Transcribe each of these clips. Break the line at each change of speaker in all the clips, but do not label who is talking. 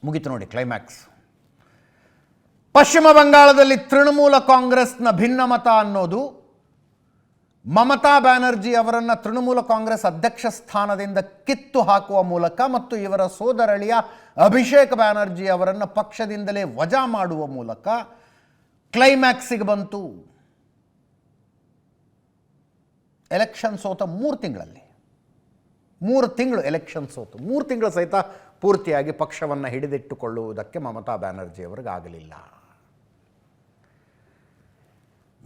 ಮುಗಿತು ನೋಡಿ ಕ್ಲೈಮ್ಯಾಕ್ಸ್. ಪಶ್ಚಿಮ ಬಂಗಾಳದಲ್ಲಿ ತೃಣಮೂಲ ಕಾಂಗ್ರೆಸ್ನ ಭಿನ್ನಮತ ಅನ್ನೋದು ಮಮತಾ ಬ್ಯಾನರ್ಜಿ ಅವರನ್ನು ತೃಣಮೂಲ ಕಾಂಗ್ರೆಸ್ ಅಧ್ಯಕ್ಷ ಸ್ಥಾನದಿಂದ ಕಿತ್ತು ಹಾಕುವ ಮೂಲಕ ಮತ್ತು ಇವರ ಸೋದರಳಿಯ ಅಭಿಷೇಕ್ ಬ್ಯಾನರ್ಜಿ ಅವರನ್ನು ಪಕ್ಷದಿಂದಲೇ ವಜಾ ಮಾಡುವ ಮೂಲಕ ಕ್ಲೈಮ್ಯಾಕ್ಸಿಗೆ ಬಂತು. ಎಲೆಕ್ಷನ್ ಸೋತ 3 ತಿಂಗಳಲ್ಲಿ 3 ತಿಂಗಳು ಎಲೆಕ್ಷನ್ ಸೋತು 3 ತಿಂಗಳು ಸಹಿತ ಪೂರ್ತಿಯಾಗಿ ಪಕ್ಷವನ್ನು ಹಿಡಿದಿಟ್ಟುಕೊಳ್ಳುವುದಕ್ಕೆ ಮಮತಾ ಬ್ಯಾನರ್ಜಿ ಅವರಿಗಾಗಲಿಲ್ಲ.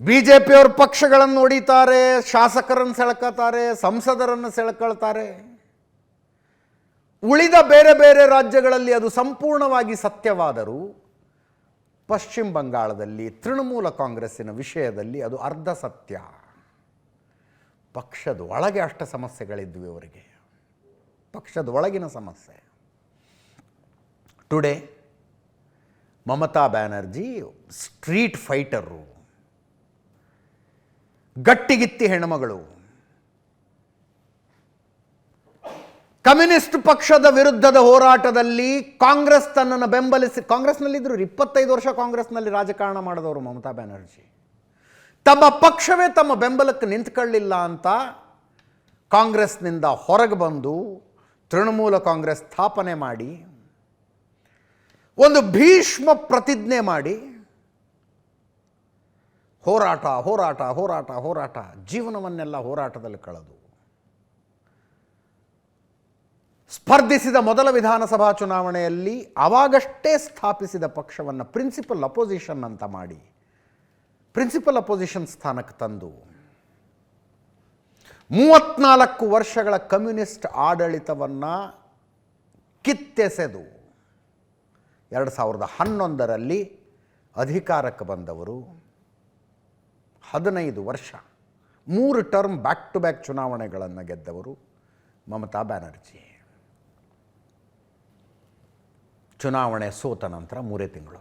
ಬಿಜೆಪಿಯವರು ಪಕ್ಷಗಳನ್ನು ಹೊಡಿತಾರೆ, ಶಾಸಕರನ್ನು ಸೆಳ್ಕೊತಾರೆ, ಸಂಸದರನ್ನು ಸೆಳ್ಕೊಳ್ತಾರೆ. ಉಳಿದ ಬೇರೆ ಬೇರೆ ರಾಜ್ಯಗಳಲ್ಲಿ ಅದು ಸಂಪೂರ್ಣವಾಗಿ ಸತ್ಯವಾದರೂ ಪಶ್ಚಿಮ ಬಂಗಾಳದಲ್ಲಿ ತೃಣಮೂಲ ಕಾಂಗ್ರೆಸ್ಸಿನ ವಿಷಯದಲ್ಲಿ ಅದು ಅರ್ಧ ಸತ್ಯ. ಪಕ್ಷದ ಒಳಗೆ ಅಷ್ಟು ಸಮಸ್ಯೆಗಳಿದ್ವು ಇವರಿಗೆ, ಪಕ್ಷದ ಒಳಗಿನ ಸಮಸ್ಯೆ. Today Mamata Banerjee street fighter, ಗಟ್ಟಿಗಿತ್ತಿ ಹೆಣ್ಮಗಳು. ಕಮ್ಯುನಿಸ್ಟ್ ಪಕ್ಷದ ವಿರುದ್ಧದ ಹೋರಾಟದಲ್ಲಿ ಕಾಂಗ್ರೆಸ್ ತನ್ನನ್ನು ಬೆಂಬಲಿಸಿ, ಕಾಂಗ್ರೆಸ್ನಲ್ಲಿದ್ದರು 25 ವರ್ಷ ಕಾಂಗ್ರೆಸ್ನಲ್ಲಿ ರಾಜಕಾರಣ ಮಾಡಿದವರು ಮಮತಾ ಬ್ಯಾನರ್ಜಿ. ತಮ್ಮ ಪಕ್ಷವೇ ತಮ್ಮ ಬೆಂಬಲಕ್ಕೆ ನಿಂತ್ಕೊಳ್ಳಿಲ್ಲ ಅಂತ ಕಾಂಗ್ರೆಸ್ನಿಂದ ಹೊರಗೆ ಬಂದು ತೃಣಮೂಲ ಕಾಂಗ್ರೆಸ್ ಸ್ಥಾಪನೆ ಮಾಡಿ ಒಂದು ಭೀಷ್ಮ ಪ್ರತಿಜ್ಞೆ ಮಾಡಿ ಹೋರಾಟ ಹೋರಾಟ ಹೋರಾಟ ಹೋರಾಟ ಜೀವನವನ್ನೆಲ್ಲ ಹೋರಾಟದಲ್ಲಿ ಕಳೆದು ಸ್ಪರ್ಧಿಸಿದ ಮೊದಲ ವಿಧಾನಸಭಾ ಚುನಾವಣೆಯಲ್ಲಿ ಆವಾಗಷ್ಟೇ ಸ್ಥಾಪಿಸಿದ ಪಕ್ಷವನ್ನು ಪ್ರಿನ್ಸಿಪಲ್ ಅಪೋಸಿಷನ್ ಅಂತ ಮಾಡಿ ಪ್ರಿನ್ಸಿಪಲ್ ಅಪೋಸಿಷನ್ ಸ್ಥಾನಕ್ಕೆ ತಂದು 34 ವರ್ಷಗಳ ಕಮ್ಯುನಿಸ್ಟ್ ಆಡಳಿತವನ್ನು ಕಿತ್ತೆಸೆದು 2011ರಲ್ಲಿ ಅಧಿಕಾರಕ್ಕೆ ಬಂದವರು. 15 ವರ್ಷ 3 ಟರ್ಮ್ ಬ್ಯಾಕ್ ಟು ಬ್ಯಾಕ್ ಚುನಾವಣೆಗಳನ್ನು ಗೆದ್ದವರು ಮಮತಾ ಬ್ಯಾನರ್ಜಿ. ಚುನಾವಣೆ ಸೋತ ನಂತರ 3 ತಿಂಗಳು,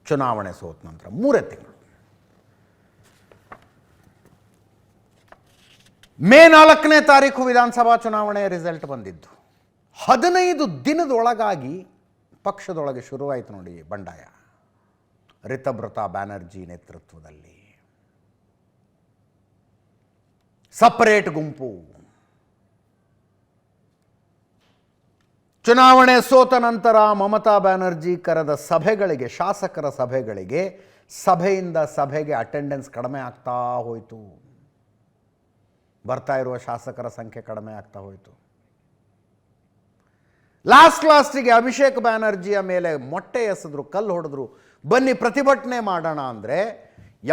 ಚುನಾವಣೆ ಸೋತ ನಂತರ 3 ತಿಂಗಳು, ಮೇ 4ನೇ ತಾರೀಕು ವಿಧಾನಸಭಾ ಚುನಾವಣೆಯ ರಿಸಲ್ಟ್ ಬಂದಿದ್ದು. 15 ದಿನದೊಳಗಾಗಿ ಪಕ್ಷದೊಳಗೆ ಶುರುವಾಯಿತು ನೋಡಿ ಬಂಡಾಯ. ರಿತಬ್ರತಾ ಬ್ಯಾನರ್ಜಿ ನೇತೃತ್ವದಲ್ಲಿ ಸಪರೇಟ್ ಗುಂಪು. ಚುನಾವಣೆ ಸೋತ ನಂತರ ಮಮತಾ ಬ್ಯಾನರ್ಜಿ ಕರೆದ ಸಭೆಗಳಿಗೆ, ಶಾಸಕರ ಸಭೆಗಳಿಗೆ, ಸಭೆಯಿಂದ ಸಭೆಗೆ ಅಟೆಂಡೆನ್ಸ್ ಕಡಿಮೆ ಆಗ್ತಾ ಹೋಯಿತು. ಬರ್ತಾ ಇರುವ ಶಾಸಕರ ಸಂಖ್ಯೆ ಕಡಿಮೆ ಆಗ್ತಾ ಹೋಯಿತು. ಲಾಸ್ಟಿಗೆ ಅಭಿಷೇಕ್ ಬ್ಯಾನರ್ಜಿಯ ಮೇಲೆ ಮೊಟ್ಟೆ ಎಸೆದ್ರು, ಕಲ್ಲು ಹೊಡೆದ್ರು. ಬನ್ನಿ ಪ್ರತಿಭಟನೆ ಮಾಡೋಣ ಅಂದರೆ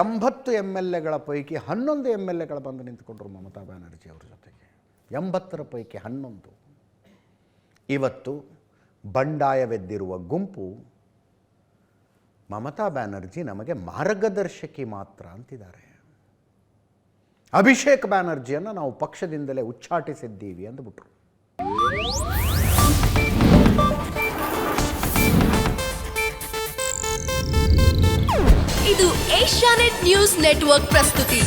80 MLAಗಳ ಪೈಕಿ 11 MLAಗಳು ಬಂದು ನಿಂತ್ಕೊಂಡ್ರು ಮಮತಾ ಬ್ಯಾನರ್ಜಿ ಅವ್ರ ಜೊತೆಗೆ. 80ರ ಪೈಕಿ 11. ಇವತ್ತು ಬಂಡಾಯವೆದ್ದಿರುವ ಗುಂಪು ಮಮತಾ ಬ್ಯಾನರ್ಜಿ ನಮಗೆ ಮಾರ್ಗದರ್ಶಕಿ ಮಾತ್ರ ಅಂತಿದ್ದಾರೆ. ಅಭಿಷೇಕ್ ಬ್ಯಾನರ್ಜಿಯನ್ನು ನಾವು ಪಕ್ಷದಿಂದಲೇ ಉಚ್ಚಾಟಿಸಿದ್ದೀವಿ ಅಂದ್ಬಿಟ್ರು.
ಇದು ಏಷ್ಯಾನೆಟ್ ನ್ಯೂಸ್ ನೆಟ್ವರ್ಕ್ ಪ್ರಸ್ತುತಿ.